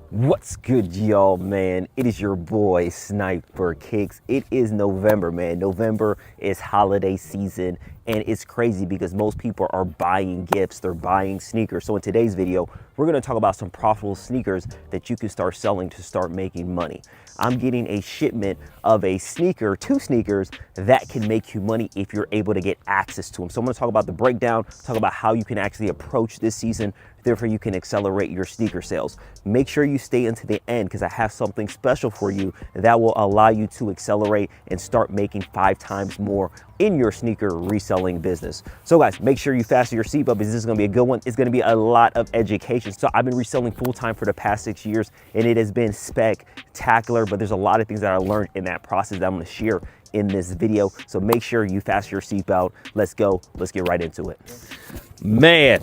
What's good, y'all, man? It is your boy Sniper Kicks. It is November, man. November is holiday season, and it's crazy because most people are buying gifts, they're buying sneakers. So in today's video, we're gonna talk about some profitable sneakers that you can start selling to start making money. I'm getting a shipment of two sneakers that can make you money if you're able to get access to them. So I'm gonna talk about the breakdown, talk about how you can actually approach this season, therefore you can accelerate your sneaker sales. Make sure you stay until the end because I have something special for you that will allow you to accelerate and start making 5 times more in your sneaker reselling business. So guys, make sure you fasten your seatbelt because this is gonna be a good one. It's gonna be a lot of education. So I've been reselling full-time for the past 6 years and it has been spectacular, but there's a lot of things that I learned in that process that I'm gonna share in this video. So make sure you fasten your seatbelt. Let's go, let's get right into it. Man,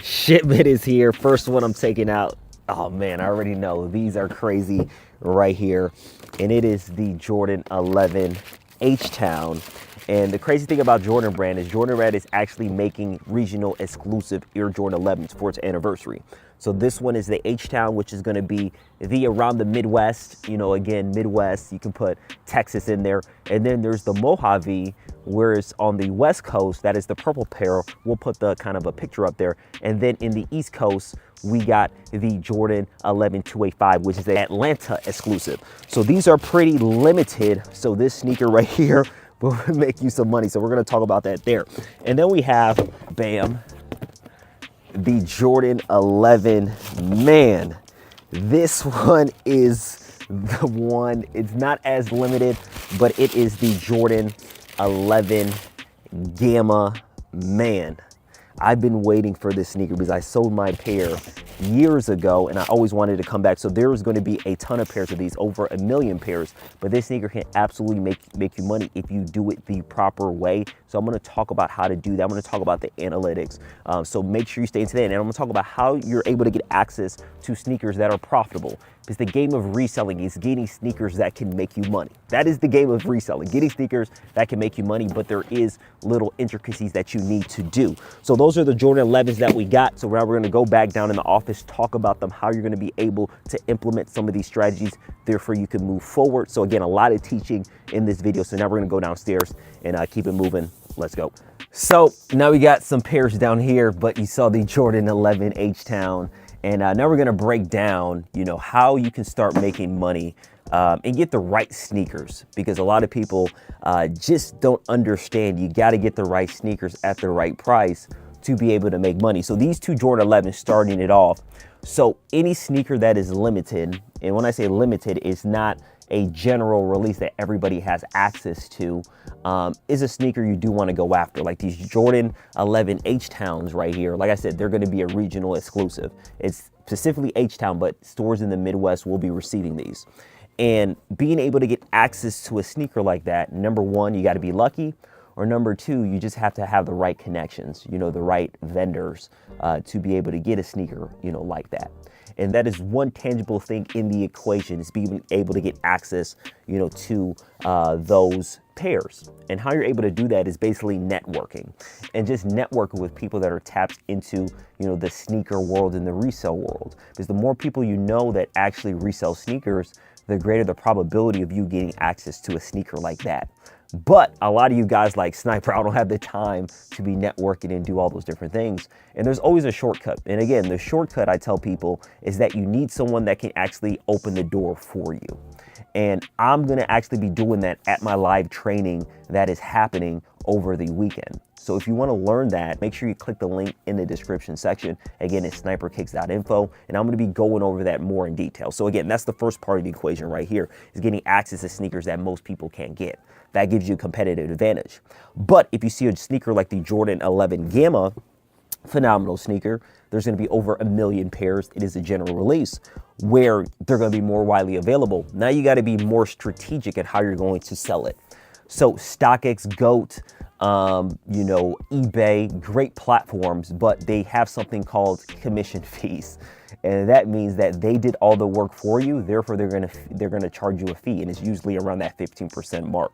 shipment is here. First one I'm taking out. Oh man, I already know these are crazy right here. And it is the Jordan 11 H-Town. And the crazy thing about Jordan brand is Jordan brand is actually making regional exclusive Air Jordan 11s for its anniversary. So this one is the H-Town, which is gonna be around the Midwest. You know, again, Midwest, you can put Texas in there. And then there's the Mojave, whereas on the West Coast, that is the purple pair. We'll put the kind of a picture up there. And then in the East Coast, we got the Jordan 11 285, which is the Atlanta exclusive. So these are pretty limited. So this sneaker right here will make you some money. So we're gonna talk about that there. And then we have, bam, the Jordan 11, man. This one is the one, it's not as limited, but it is the Jordan 11 Gamma, man. I've been waiting for this sneaker because I sold my pair years ago and I always wanted to come back. So there is going to be a ton of pairs of these, over 1 million pairs, but this sneaker can absolutely make you money if you do it the proper way. So I'm going to talk about how to do that. I'm going to talk about the analytics. So make sure you stay into that. And I'm going to talk about how you're able to get access to sneakers that are profitable. Because the game of reselling is getting sneakers that can make you money. That is the game of reselling, getting sneakers that can make you money, but there is little intricacies that you need to do. So those are the Jordan 11s that we got. So now we're gonna go back down in the office, talk about them, how you're gonna be able to implement some of these strategies, therefore you can move forward. So again, a lot of teaching in this video. So now we're gonna go downstairs and keep it moving. Let's go. So now we got some pairs down here, but you saw the Jordan 11 H-Town. And now we're gonna break down, how you can start making money and get the right sneakers, because a lot of people just don't understand. You gotta get the right sneakers at the right price to be able to make money. So these two Jordan 11s starting it off. So any sneaker that is limited, and when I say limited, it's not a general release that everybody has access to, is a sneaker you do want to go after. Like these Jordan 11 H-Towns right here. Like I said, they're going to be a regional exclusive. It's specifically H-Town, but stores in the Midwest will be receiving these. And being able to get access to a sneaker like that, number one, you got to be lucky. Or number two, you just have to have the right connections, the right vendors to be able to get a sneaker, like that. And that is one tangible thing in the equation, is being able to get access, to those pairs. And how you're able to do that is basically networking, and just networking with people that are tapped into, the sneaker world and the resale world. Because the more people you know that actually resell sneakers, the greater the probability of you getting access to a sneaker like that. But a lot of you guys like Sniper, I don't have the time to be networking and do all those different things. And there's always a shortcut. And again, the shortcut I tell people is that you need someone that can actually open the door for you. And I'm gonna actually be doing that at my live training that is happening over the weekend. So if you wanna learn that, make sure you click the link in the description section. Again, it's sniperkicks.info, and I'm gonna be going over that more in detail. So again, that's the first part of the equation right here, is getting access to sneakers that most people can't get. That gives you a competitive advantage. But if you see a sneaker like the Jordan 11 Gamma, phenomenal sneaker, there's going to be over 1 million pairs. It is a general release where they're going to be more widely available. Now you got to be more strategic at how you're going to sell it. So StockX, GOAT, eBay, great platforms, but they have something called commission fees. And that means that they did all the work for you, therefore they're gonna charge you a fee, and it's usually around that 15% mark.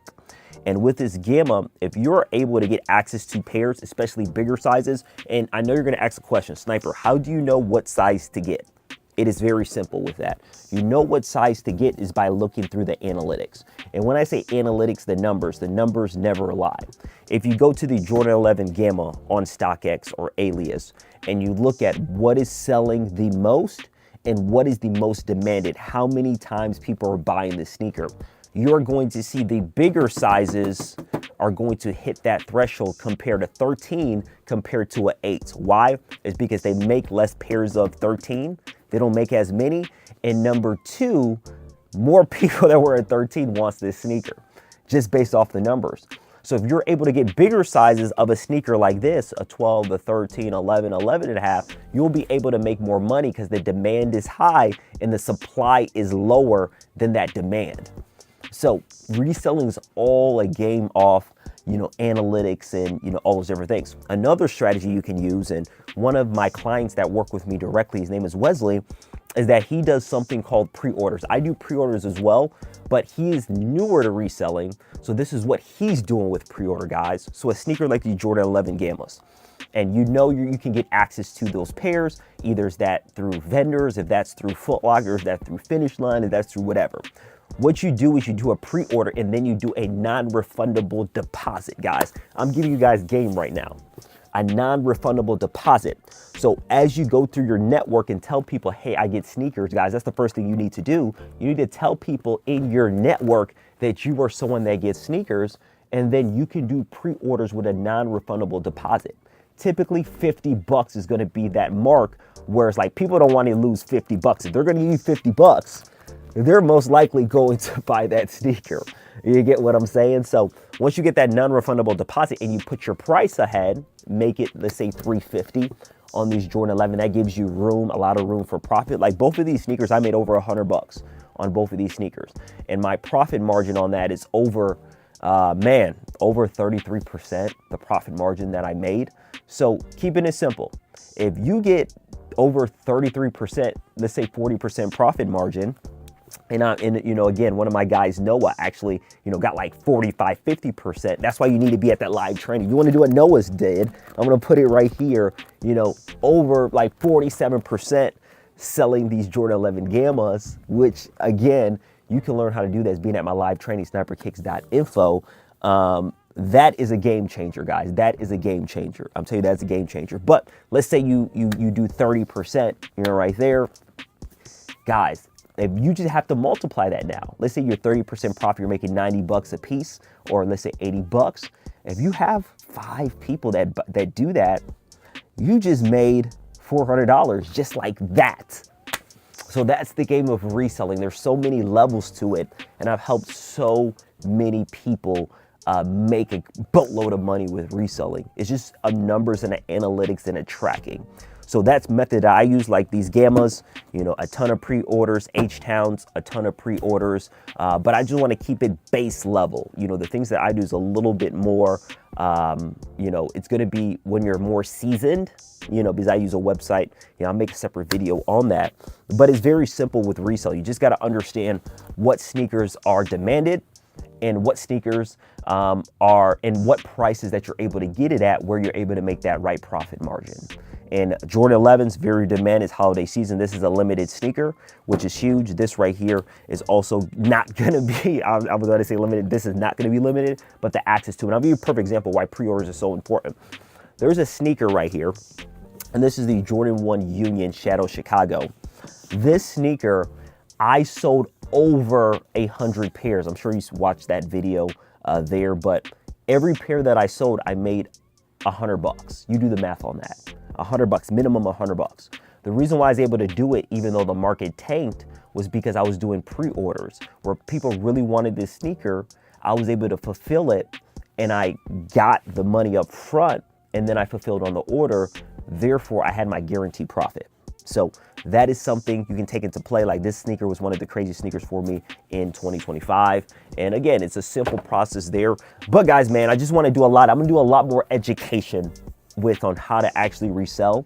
And with this Gamma, if you're able to get access to pairs, especially bigger sizes, and I know you're gonna ask a question, Sniper, how do you know what size to get? It is very simple with that. You know what size to get is by looking through the analytics. And when I say analytics, the numbers never lie. If you go to the Jordan 11 Gamma on StockX or Alias, and you look at what is selling the most and what is the most demanded, how many times people are buying the sneaker, you're going to see the bigger sizes are going to hit that threshold compared to 13 compared to an 8. Why? It's because they make less pairs of 13. They don't make as many. And number two, more people that were at 13 wants this sneaker, just based off the numbers. So if you're able to get bigger sizes of a sneaker like this, a 12, a 13, 11, 11 and a half, you'll be able to make more money because the demand is high and the supply is lower than that demand. So reselling is all a game off, analytics and, all those different things. Another strategy you can use, and one of my clients that work with me directly, his name is Wesley, is that he does something called pre-orders. I do pre-orders as well, but he is newer to reselling. So this is what he's doing with pre-order, guys. So a sneaker like the Jordan 11 Gammas, and you can get access to those pairs. Either is that through vendors, if that's through Foot Locker, if that's through Finish Line, if that's through whatever. What you do is you do a pre-order and then you do a non-refundable deposit, guys. I'm giving you guys game right now. A non-refundable deposit. So as you go through your network and tell people, hey, I get sneakers, guys, that's the first thing you need to do. You need to tell people in your network that you are someone that gets sneakers, and then you can do pre-orders with a non-refundable deposit. Typically $50 is gonna be that mark, whereas like people don't want to lose $50. If they're gonna give you $50, they're most likely going to buy that sneaker. You get what I'm saying? So once you get that non-refundable deposit and you put your price ahead, make it, let's say $350 on these Jordan 11, that gives you a lot of room for profit. Like both of these sneakers, I made over $100 on both of these sneakers. And my profit margin on that is over 33%, the profit margin that I made. So keeping it simple, if you get over 33%, let's say 40% profit margin, and again, one of my guys, Noah, actually, got like 45, 50%. That's why you need to be at that live training. You want to do what Noah's did. I'm going to put it right here, over like 47% selling these Jordan 11 Gammas, which again, you can learn how to do this being at my live training, sniperkicks.info. That is a game changer, guys. That is a game changer. I'm telling you, that's a game changer. But let's say you do 30%, right there. Guys, if you just have to multiply that now, let's say you're 30% profit, you're making $90 a piece, or let's say $80. If you have 5 people that do that, you just made $400 just like that. So that's the game of reselling. There's so many levels to it, and I've helped so many people make a boatload of money with reselling. It's just a numbers and an analytics and a tracking. So that's method that I use, like these Gammas, a ton of pre-orders, H-Towns, a ton of pre-orders, but I just want to keep it base level. The things that I do is a little bit more, it's going to be when you're more seasoned, because I use a website, I'll make a separate video on that, but it's very simple with resale. You just got to understand what sneakers are demanded and what sneakers are and what prices that you're able to get it at, where you're able to make that right profit margin. And Jordan 11's very demanded holiday season. This is a limited sneaker, which is huge. This right here is also not gonna be, I was gonna say limited, this is not gonna be limited, but the access to it. I'll give you a perfect example why pre-orders are so important. There's a sneaker right here, and this is the Jordan 1 Union Shadow Chicago. This sneaker, I sold over 100 pairs. I'm sure you watched that video there, but every pair that I sold, I made $100. You do the math on that. $100, minimum $100. The reason why I was able to do it, even though the market tanked, was because I was doing pre-orders where people really wanted this sneaker. I was able to fulfill it, and I got the money up front, and then I fulfilled on the order. Therefore, I had my guaranteed profit. So that is something you can take into play. Like this sneaker was one of the craziest sneakers for me in 2025. And again, it's a simple process there. But guys, man, I just want to do a lot. I'm gonna do a lot more education on how to actually resell.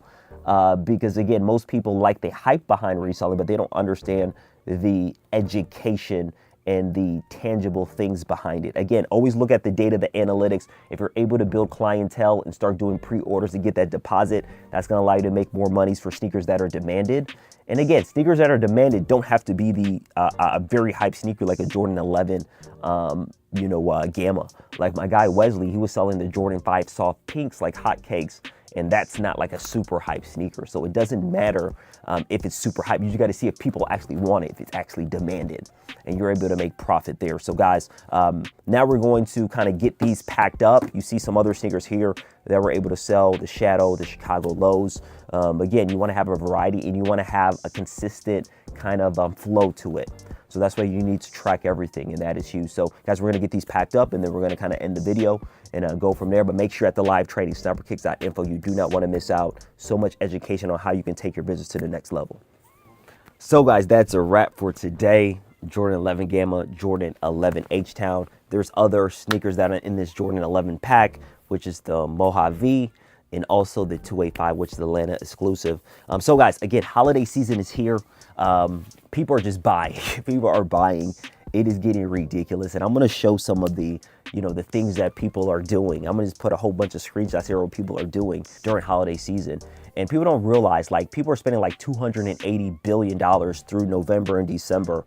Because again, most people like the hype behind reselling, but they don't understand the education and the tangible things behind it. Again, always look at the data, the analytics. If you're able to build clientele and start doing pre-orders and get that deposit, that's gonna allow you to make more monies for sneakers that are demanded. And again, sneakers that are demanded don't have to be the a very hype sneaker like a Jordan 11, Gamma. Like my guy Wesley, he was selling the Jordan 5 soft pinks like hotcakes, and that's not like a super hype sneaker. So it doesn't matter if it's super hype. You just got to see if people actually want it, if it's actually demanded, and you're able to make profit there. So guys, now we're going to kind of get these packed up. You see some other sneakers here that we're able to sell, the Shadow, the Chicago Lows. Again, you want to have a variety and you want to have a consistent kind of flow to it. So that's why you need to track everything, and that is huge. So guys, we're gonna get these packed up and then we're gonna kind of end the video and go from there. But make sure at the live trading, sniperkicks.info, you do not want to miss out. So much education on how you can take your business to the next level. So guys, that's a wrap for today. Jordan 11 Gamma, Jordan 11 H-Town. There's other sneakers that are in this Jordan 11 pack, which is the Mojave, and also the 285, which is the Atlanta exclusive. So guys, again, holiday season is here. People are just buying. People are buying. It is getting ridiculous. And I'm going to show some of the, the things that people are doing. I'm going to just put a whole bunch of screenshots here of what people are doing during holiday season. And people don't realize, like, people are spending like $280 billion through November and December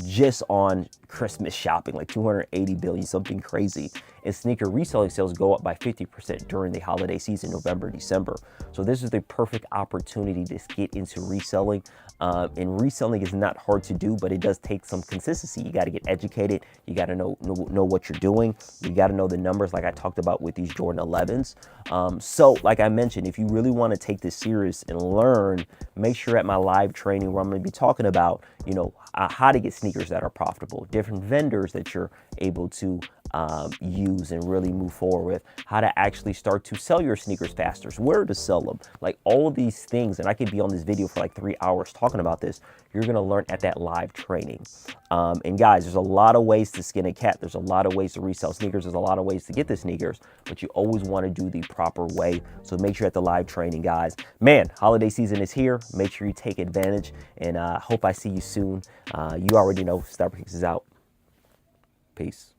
just on Christmas shopping, like 280 billion, something crazy. And sneaker reselling sales go up by 50% during the holiday season, November, December. So this is the perfect opportunity to get into reselling. And reselling is not hard to do, but it does take some consistency. You got to get educated. You got to know what you're doing. You got to know the numbers, like I talked about with these Jordan 11s. So like I mentioned, if you really want to take this serious and learn, make sure at my live training where I'm going to be talking about, how to get sneakers that are profitable, different vendors that you're able to use and really move forward with, how to actually start to sell your sneakers faster, where to sell them, like all of these things. And I could be on this video for like 3 hours talking about this. You're going to learn at that live training. And guys, there's a lot of ways to skin a cat. There's a lot of ways to resell sneakers. There's a lot of ways to get the sneakers, but you always want to do the proper way. So make sure at the live training, guys. Man, holiday season is here. Make sure you take advantage, and hope I see you soon. You already know, Sniper Kicks is out. Peace.